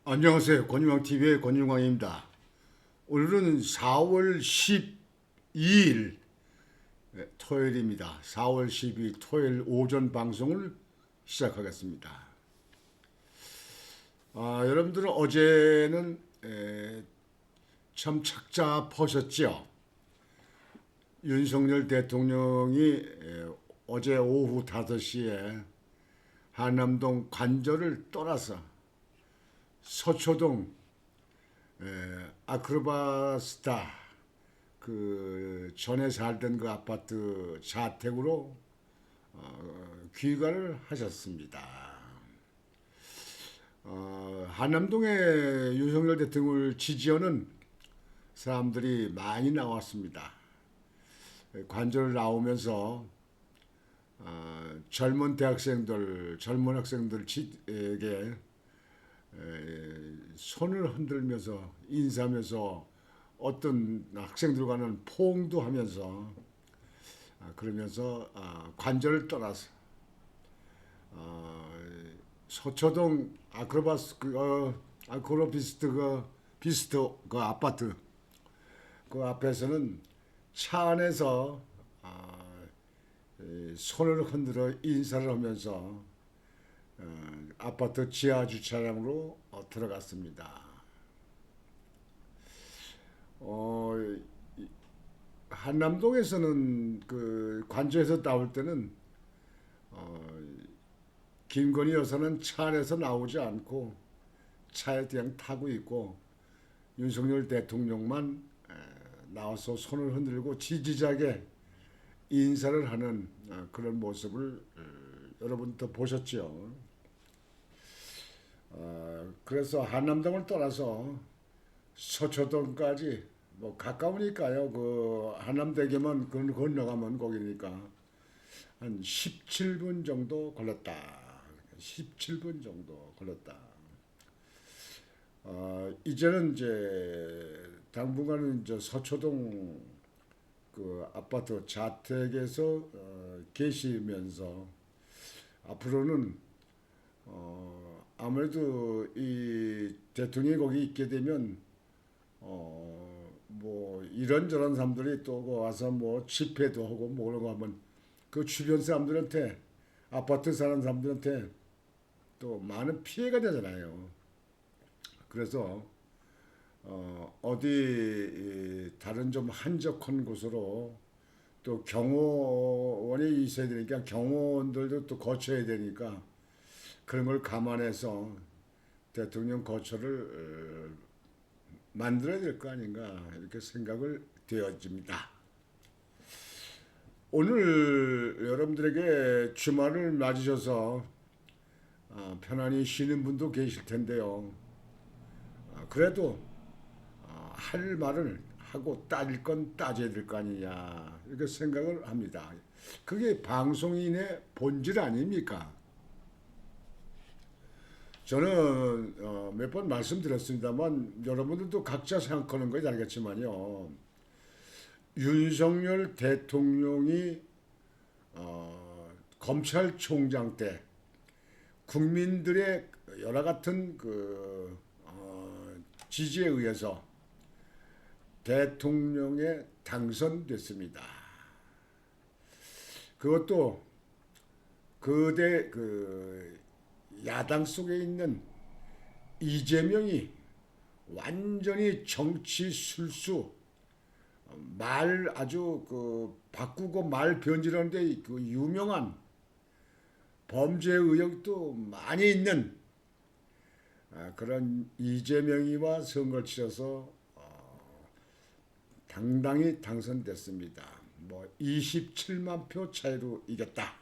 안녕하세요. 권윤광TV의 권윤광입니다. 오늘은 4월 12일 토요일입니다. 4월 12일 토요일 오전 방송을 시작하겠습니다. 여러분들은 어제는 참 착잡하셨죠? 윤석열 대통령이 어제 오후 5시에 한남동 관저를 떠나서 서초동 아크로바스타 그 전에 살던 그 아파트 자택으로 귀가를 하셨습니다. 한남동에 윤석열 대통령을 지지하는 사람들이 많이 나왔습니다. 관저를 나오면서 젊은 대학생들, 젊은 학생들에게 손을 흔들면서 인사하면서 어떤 학생들과는 포옹도 하면서 그러면서 관저를 떠나서 서초동 비스트 그 아파트 그 앞에서는 차 안에서 손을 흔들어 인사를 하면서 아파트 지하 주차장으로 들어갔습니다. 한남동에서는 그 관저에서 나올 때는 김건희 여사는 차 안에서 나오지 않고 차에 그냥 타고 있고 윤석열 대통령만 나와서 손을 흔들고 지지자에게 인사를 하는 그런 모습을 여러분도 보셨죠. 그래서 한남동을 떠나서 서초동까지 뭐 가까우니까요. 그 한남대교만 건너가면 거기니까 한 17분 정도 걸렸다. 17분 정도 걸렸다. 이제는 이제 당분간은 이제 서초동 그 아파트 자택에서 계시면서 앞으로는 아무래도 이 대통령이 거기 있게 되면 뭐 이런저런 사람들이 또 와서 뭐 집회도 하고 뭐 그런 거 하면 그 주변 사람들한테 아파트 사는 사람들한테 또 많은 피해가 되잖아요. 그래서 어디 다른 좀 한적한 곳으로 또 경호원이 있어야 되니까 경호원들도 또 거쳐야 되니까 그런 걸 감안해서 대통령 거처를 만들어야 될 거 아닌가 이렇게 생각을 되어집니다. 오늘 여러분들에게 주말을 맞으셔서 편안히 쉬는 분도 계실 텐데요. 그래도 할 말을 하고 따질 건 따져야 될 거 아니냐 이렇게 생각을 합니다. 그게 방송인의 본질 아닙니까? 저는 몇 번 말씀드렸습니다만 여러분들도 각자 생각하는 거에 다르겠지만요. 윤석열 대통령이 검찰총장 때 국민들의 여러 같은 그 지지에 의해서 대통령에 당선됐습니다. 그것도 그대 그 야당 속에 있는 이재명이 완전히 정치 술수 말 아주 그 바꾸고 말 변질하는데 그 유명한 범죄 의혹도 많이 있는 그런 이재명이와 선거를 치러서 당당히 당선됐습니다. 뭐 27만 표 차이로 이겼다.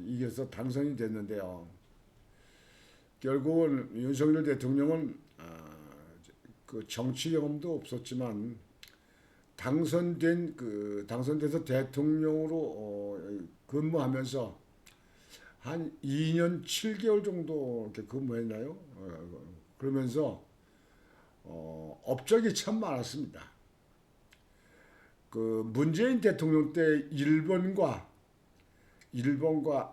이겨서 당선이 됐는데요. 결국은 윤석열 대통령은 그 정치 경험도 없었지만 당선돼서 대통령으로 근무하면서 한 2년 7개월 정도 이렇게 근무했나요? 그러면서 업적이 참 많았습니다. 그 문재인 대통령 때 일본과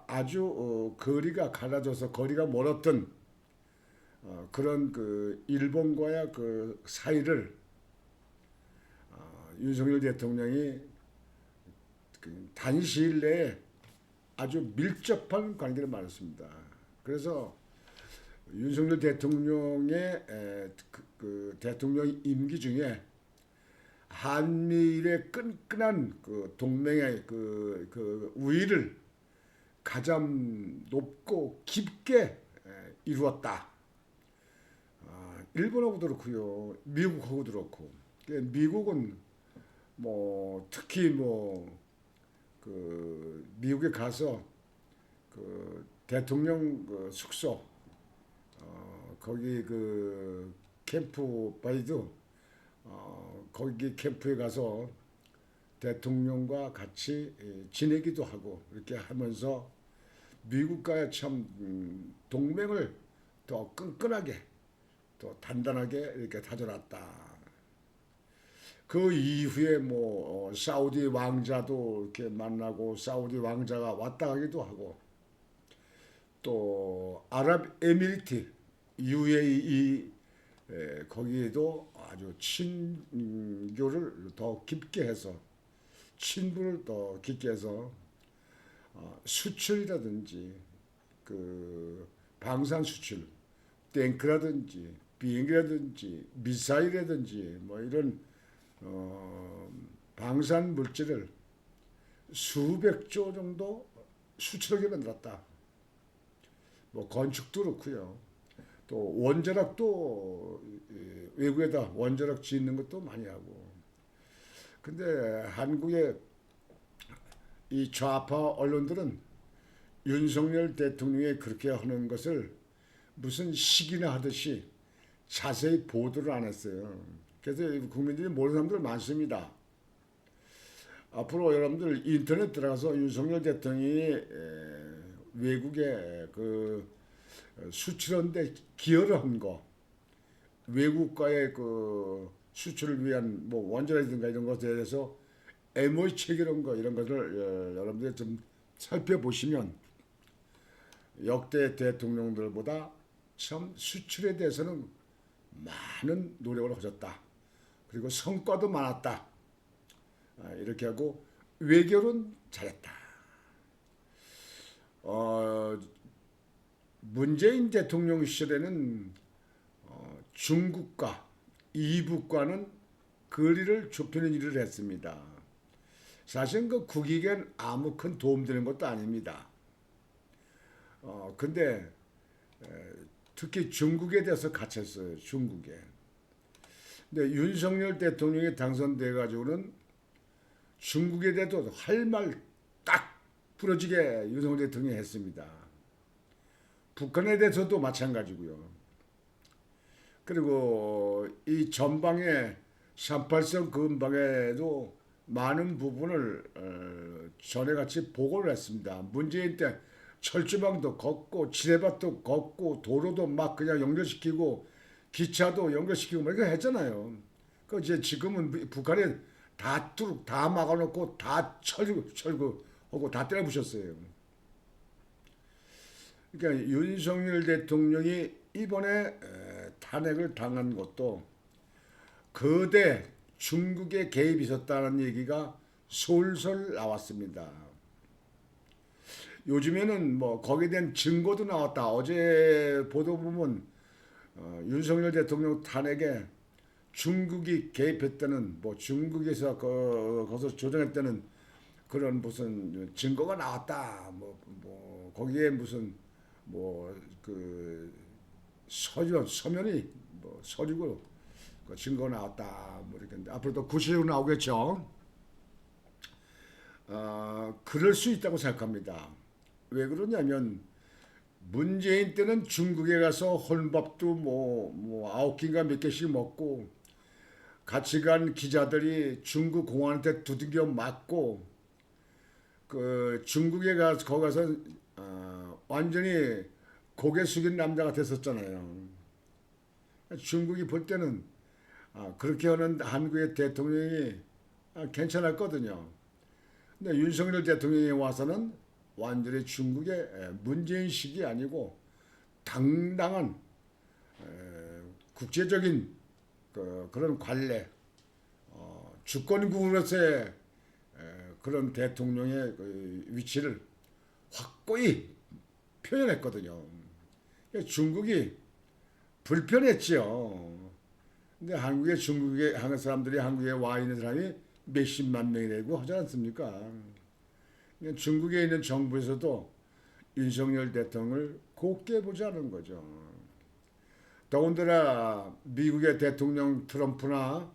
아주 거리가 갈라져서 거리가 멀었던 그런 그 일본과의 그 사이를 윤석열 대통령이 그 단시일 내에 아주 밀접한 관계를 맺었습니다. 그래서 윤석열 대통령의 그 대통령 임기 중에 한미일의 끈끈한 그 동맹의 그 우위를 가장 높고 깊게 이루었다. 일본하고도 그렇고요, 미국하고도 그렇고. 미국은 뭐 특히 뭐 그 미국에 가서 그 대통령 그 숙소 거기 그 캠프 바이도 거기 캠프에 가서 대통령과 같이 지내기도 하고 이렇게 하면서 미국과의 참 동맹을 더 끈끈하게 또 단단하게 이렇게 다져놨다. 그 이후에 뭐 사우디 왕자도 이렇게 만나고 사우디 왕자가 왔다 가기도 하고 또 아랍에미리트 UAE 거기에도 아주 친교를 더 깊게 해서 친분을 더 깊게 해서 수출이라든지 그 방산 수출, 탱크라든지 비행기라든지 미사일이라든지 뭐 이런 방산 물질을 수백 조 정도 수출하게 만들었다. 뭐 건축도 그렇고요. 또 원자력도 외국에다 원자력 짓는 것도 많이 하고. 근데 한국의 이 좌파 언론들은 윤석열 대통령이 그렇게 하는 것을 무슨 시기나 하듯이 자세히 보도를 안 했어요. 그래서 국민들이 모르는 사람들 많습니다. 앞으로 여러분들 인터넷 들어가서 윤석열 대통령이 외국에 그 수출하는데 기여를 한 거, 외국과의 그 수출을 위한 뭐 원자라든가 이런 것에 대해서 MOU 체결한 거 이런 것을 여러분들이 좀 살펴보시면 역대 대통령들보다 참 수출에 대해서는 많은 노력을 하셨다. 그리고 성과도 많았다. 이렇게 하고 외교는 잘했다. 문재인 대통령 시절에는 중국과 이북과는 거리를 좁히는 일을 했습니다. 사실 그 국익엔 아무 큰 도움되는 것도 아닙니다. 근데 특히 중국에 대해서 갇혔어요. 중국에. 근데 윤석열 대통령이 당선돼 가지고는 중국에 대해서 할 말 딱 부러지게 윤석열 대통령이 했습니다. 북한에 대해서도 마찬가지고요. 그리고 이 전방에 38선 근방에도 많은 부분을 전에 같이 보고를 했습니다. 문재인 때 철조망도 걷고 지뢰밭도 걷고 도로도 막 그냥 연결시키고 기차도 연결시키고 뭐 이렇게 했잖아요. 그 이제 지금은 북한에 다 뚫고 다 막아놓고 다 철거하고 다 때려부셨어요. 그러니까 윤석열 대통령이 이번에 탄핵을 당한 것도 거대 중국의 개입이 있었다는 얘기가 솔솔 나왔습니다. 요즘에는 뭐 거기에 대한 증거도 나왔다. 어제 보도 보면 윤석열 대통령 탄핵에 중국이 개입했다는 뭐 중국에서 거기서 조정했다는 그런 무슨 증거가 나왔다. 뭐 거기에 무슨 뭐 그 서면이 뭐 서류고 그 증거 나왔다. 뭐 이렇게 앞으로도 구체적으로 나오겠죠. 그럴 수 있다고 생각합니다. 왜 그러냐면 문재인 때는 중국에 가서 혼밥도 뭐 9끼인가 몇 개씩 먹고 같이 간 기자들이 중국 공안한테 두들겨 맞고 그 중국에 가서 거기 가서 완전히 고개 숙인 남자가 됐었잖아요. 중국이 볼 때는 그렇게 하는 한국의 대통령이 괜찮았거든요. 근데 윤석열 대통령이 와서는 완전히 중국의 문재인식이 아니고 당당한 국제적인 그런 관례, 주권국으로서의 그런 대통령의 그 위치를 확고히 표현했거든요. 중국이 불편했지요. 근데 중국의 사람들이 한국에 와 있는 사람이 몇십만 명이 되고 하지 않습니까? 중국에 있는 정부에서도 윤석열 대통령을 곱게 보지 않은 거죠. 더군다나 미국의 대통령 트럼프나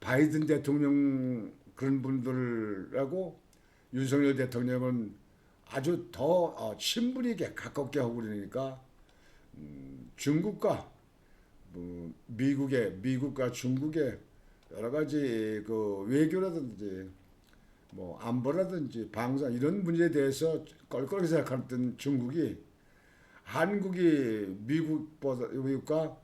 바이든 대통령 그런 분들하고 윤석열 대통령은 아주 더 친분있게 가깝게 하고 그러니까 중국과 미국과 중국의 여러 가지 그 외교라든지 뭐 안보라든지 방산 이런 문제에 대해서 껄껄하게 생각했던 중국이 한국이 미국과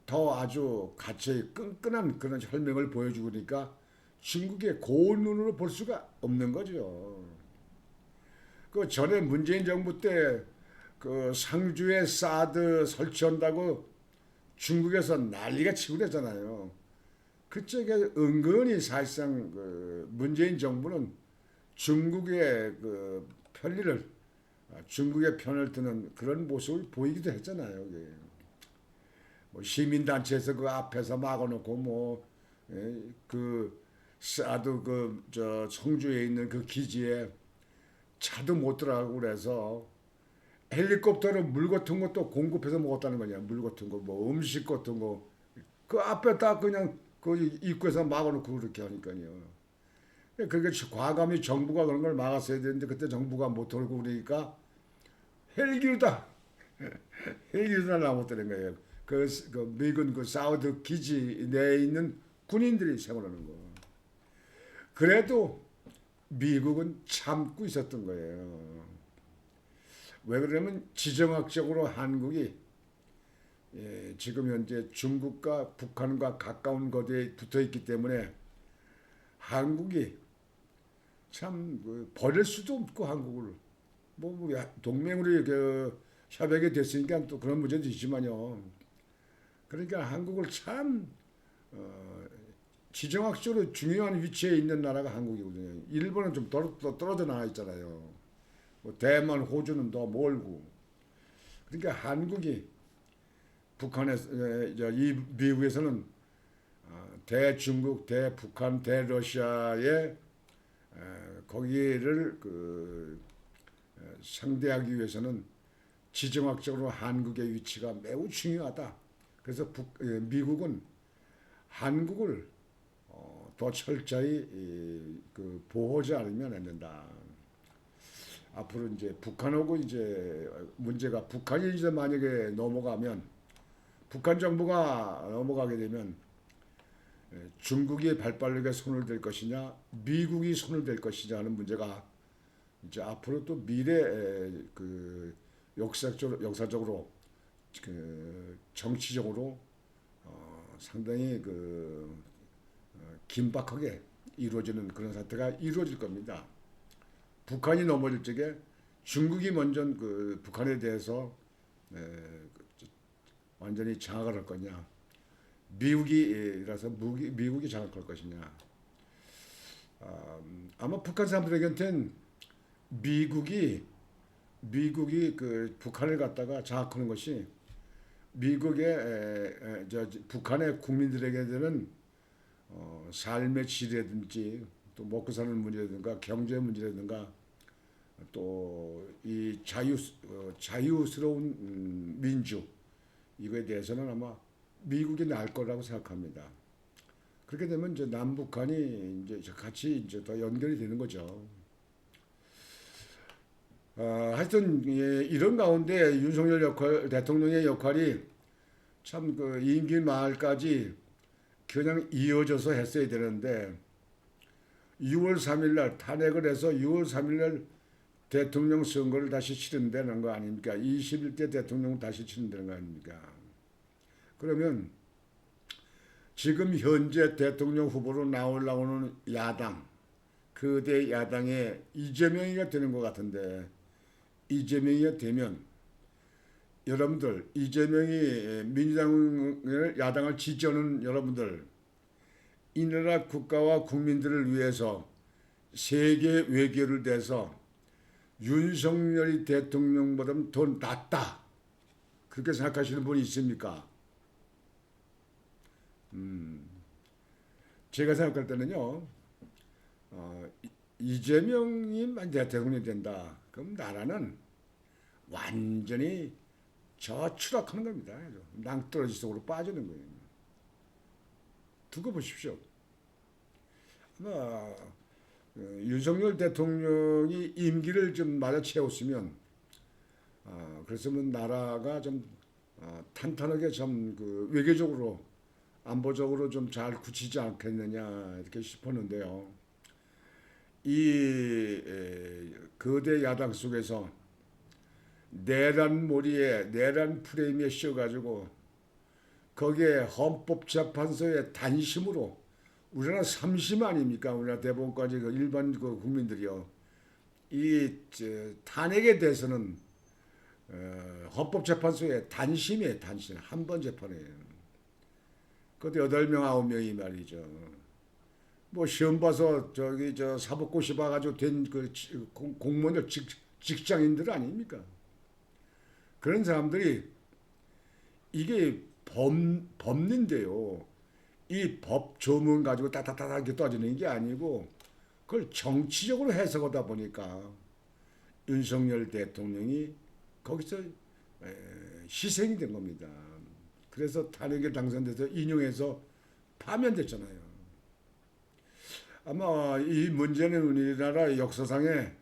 더 아주 같이 끈끈한 그런 혈맹을 보여주고 그러니까 중국의 고운 눈으로 볼 수가 없는 거죠. 그 전에 문재인 정부 때 그 상주에 사드 설치한다고 중국에서 난리가 치고 그랬잖아요. 그쪽에 은근히 사실상 그 문재인 정부는 중국의 그 중국의 편을 드는 그런 모습을 보이기도 했잖아요. 뭐 시민단체에서 그 앞에서 막아놓고 그 사드 그저 성주에 있는 그 기지에 차도 못 들어가고 그래서 헬리콥터로 물 같은 것도 공급해서 먹었다는 거냐. 물 같은 거, 뭐 음식 같은 거. 그 앞에 딱 그냥 그 입구에서 막아놓고 그렇게 하니까요. 그게 과감히 정부가 그런 걸 막았어야 되는데 그때 정부가 못 돌고 그러니까 헬기로 다 헬기로 다 나못되는 거예요. 그 미군 그 사우드 기지 내에 있는 군인들이 생활하는 거. 그래도 미국은 참고 있었던 거예요. 왜 그러냐면 지정학적으로 한국이 지금 현재 중국과 북한과 가까운 거리에 붙어 있기 때문에 한국이 참 버릴 수도 없고 한국을 뭐 동맹으로 협약이 됐으니까 또 그런 문제도 있지만요. 그러니까 한국을 참 지정학적으로 중요한 위치에 있는 나라가 한국이거든요. 일본은 좀 떨어져 나와 있잖아요. 뭐 대만, 호주는 더 멀고. 그러니까 한국이 이 미국에서는 대중국, 대북한, 대러시아의 거기를 상대하기 위해서는 지정학적으로 한국의 위치가 매우 중요하다. 그래서 미국은 한국을 더 철저히 보호하지 않으면 안 된다. 앞으로 이제 북한하고 이제 문제가 북한이 이제 만약에 넘어가면 북한 정부가 넘어가게 되면 중국이 발빠르게 손을 댈 것이냐 미국이 손을 댈 것이냐 하는 문제가 이제 앞으로 또 미래 역사적으로 정치적으로 상당히 긴박하게 이루어지는 그런 사태가 이루어질 겁니다. 북한이 넘어질 적에 중국이 먼저 북한에 대해서 완전히 장악을 할 거냐, 미국이 장악할 것이냐. 아마 북한 사람들에게는 미국이 북한을 갖다가 장악하는 것이 북한의 국민들에게는 삶의 질이라든지 또 먹고 사는 문제라든가 경제 문제라든가 또 이 자유스러운 민주 이거에 대해서는 아마 미국이 나을 거라고 생각합니다. 그렇게 되면 이제 남북한이 이제 같이 이제 더 연결이 되는 거죠. 하여튼 이런 가운데 윤석열 대통령의 역할이 참 임기 말까지 그냥 이어져서 했어야 되는데 6월 3일 날 탄핵을 해서 6월 3일 날 대통령 선거를 다시 치른다는 거 아닙니까? 21대 대통령 다시 치른다는 거 아닙니까? 그러면 지금 현재 대통령 후보로 나오는 야당, 거대 야당의 이재명이가 되는 것 같은데 이재명이가 되면 여러분들 이재명이 민주당을 야당을 지지하는 여러분들 이 나라 국가와 국민들을 위해서 세계 외교를 대서 윤석열이 대통령보다 더 낫다 그렇게 생각하시는 분이 있습니까? 제가 생각할 때는요. 이재명이 대통령이 된다. 그럼 나라는 완전히 추락하는 겁니다. 낭떠러지 속으로 빠지는 거예요. 두고 보십시오. 아마 윤석열 대통령이 임기를 좀 마저 채웠으면 그랬으면 나라가 좀 탄탄하게 좀 그 외교적으로 안보적으로 좀 잘 굳히지 않겠느냐 이렇게 싶었는데요. 이 거대 야당 속에서 내란 프레임에 씌워가지고 거기에 헌법재판소의 단심으로 우리나라 3심 아닙니까? 우리나라 대법원까지 그 일반 그 국민들이요. 이 탄핵에 대해서는 헌법재판소의 단심이에요. 단심. 한 번 재판이에요. 그것도 8명, 9명이 말이죠. 뭐 시험 봐서 사법고시 봐가지고 된 그 공무원들 직장인들 아닙니까? 그런 사람들이 이게 법인데요. 이 법 조문 가지고 따다다다 이렇게 떠지는 게 아니고 그걸 정치적으로 해석하다 보니까 윤석열 대통령이 거기서 희생이 된 겁니다. 그래서 탄핵에 당선돼서 인용해서 파면됐잖아요. 아마 이 문제는 우리나라 역사상에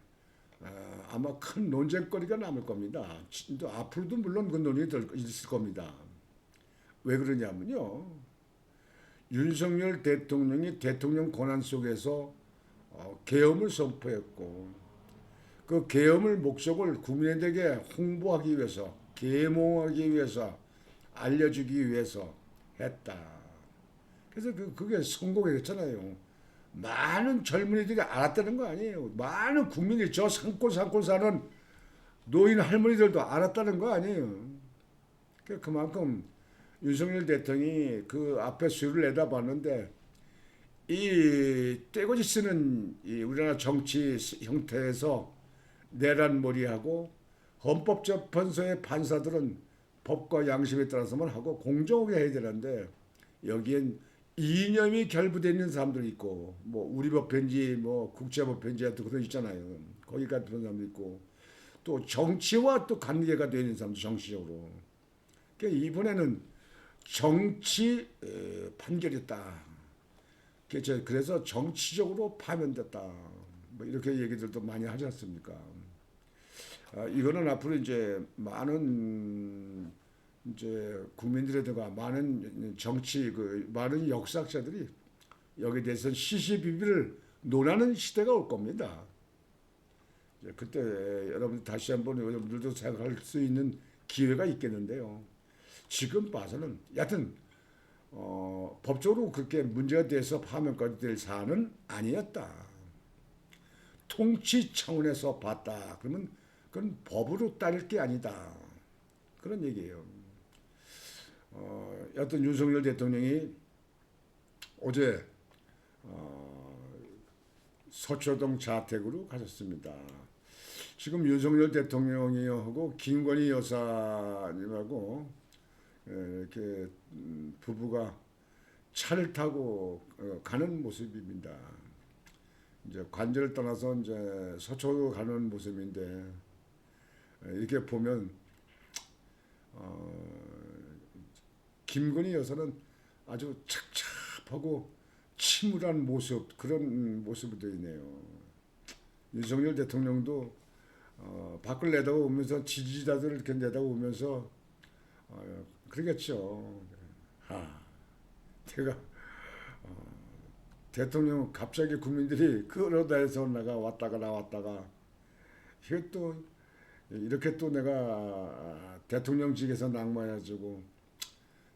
아마 큰 논쟁거리가 남을 겁니다. 앞으로도 물론 그 논의가 있을 겁니다. 왜 그러냐면요. 윤석열 대통령이 대통령 권한 속에서 계엄을 선포했고 그 계엄을 목적을 국민에게 홍보하기 위해서 계몽하기 위해서 알려주기 위해서 했다. 그래서 그게 성공했잖아요. 많은 젊은이들이 알았다는 거 아니에요. 많은 국민이 저 산골 사는 노인 할머니들도 알았다는 거 아니에요. 그만큼 윤석열 대통령이 그 앞에 수를 내다봤는데 이 떼거지 쓰는 이 우리나라 정치 형태에서 내란몰이하고 헌법재판소의 판사들은 법과 양심에 따라서만 하고 공정하게 해야 되는데 여기엔 이념이 결부되어 있는 사람들이 있고 뭐 우리법인지 뭐 국제법인지 같은 그런 있잖아요. 거기까지 그런 사람도 있고 또 정치와 또 관계가 되어 있는 사람도 정치적으로. 그러니까 이번에는 정치 판결이었다. 그래서 정치적으로 파면됐다. 뭐 이렇게 얘기들도 많이 하지 않습니까? 이거는 앞으로 이제 많은 이제 국민들에다가 많은 정치 많은 역사학자들이 여기에 대해서 시시비비를 논하는 시대가 올 겁니다. 그때 여러분 다시 한번 여러분들도 생각할 수 있는 기회가 있겠는데요. 지금 봐서는 여하튼 법적으로 그렇게 문제가 돼서 파면까지 될 사안은 아니었다. 통치 차원에서 봤다. 그러면 그건 법으로 따를 게 아니다. 그런 얘기예요. 여하튼 윤석열 대통령이 어제 서초동 자택으로 가셨습니다. 지금 윤석열 대통령이하고 김건희 여사님하고 이렇게 부부가 차를 타고 가는 모습입니다. 이제 관제를 떠나서 이제 서초로 가는 모습인데 이렇게 보면 김건희 여사는 아주 착잡하고 침울한 모습 그런 모습이 되네요. 윤석열 대통령도 밖을 내다보면서 지지자들을 이렇게 내다보면서 그러겠죠. 제가 대통령 갑자기 국민들이 그러다 해서 내가 왔다가 나왔다가 이것도 이렇게 또 내가 대통령직에서 낙마해가지고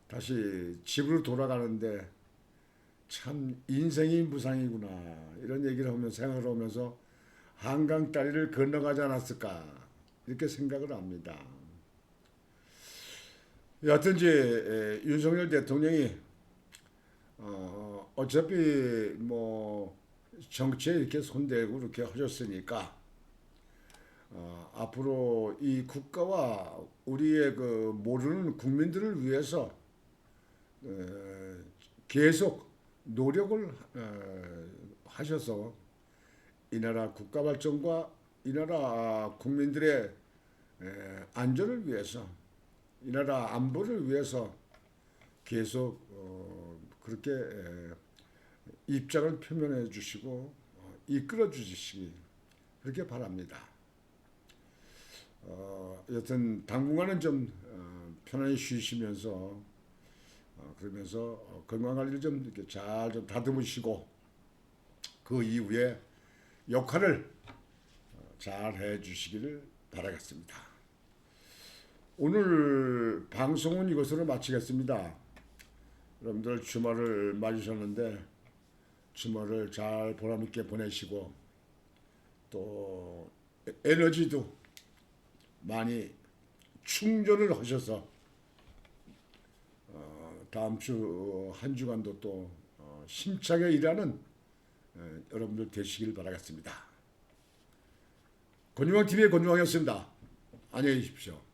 다시 집으로 돌아가는데 참 인생이 무상이구나 이런 얘기를 하면서 생각을 하면서 한강 다리를 건너가지 않았을까 이렇게 생각을 합니다. 여하튼지 윤석열 대통령이 어차피 뭐 정치에 이렇게 손대고 이렇게 하셨으니까 앞으로 이 국가와 우리의 그 모르는 국민들을 위해서 계속 노력을 하셔서 이 나라 국가 발전과 이 나라 국민들의 안전을 위해서 이 나라 안보를 위해서 계속 그렇게 입장을 표명해 주시고 이끌어 주시기 그렇게 바랍니다. 여튼 당분간은 좀 편안히 쉬시면서 그러면서 건강 관리를 좀 이렇게 잘 좀 다듬으시고 그 이후에 역할을 잘 해주시기를 바라겠습니다. 오늘 방송은 이것으로 마치겠습니다. 여러분들 주말을 맞으셨는데 주말을 잘 보람있게 보내시고 또 에너지도 많이 충전을 하셔서 다음 주 한 주간도 또 힘차게 일하는 여러분들 되시길 바라겠습니다. 권유왕TV의 권유왕이었습니다. 안녕히 계십시오.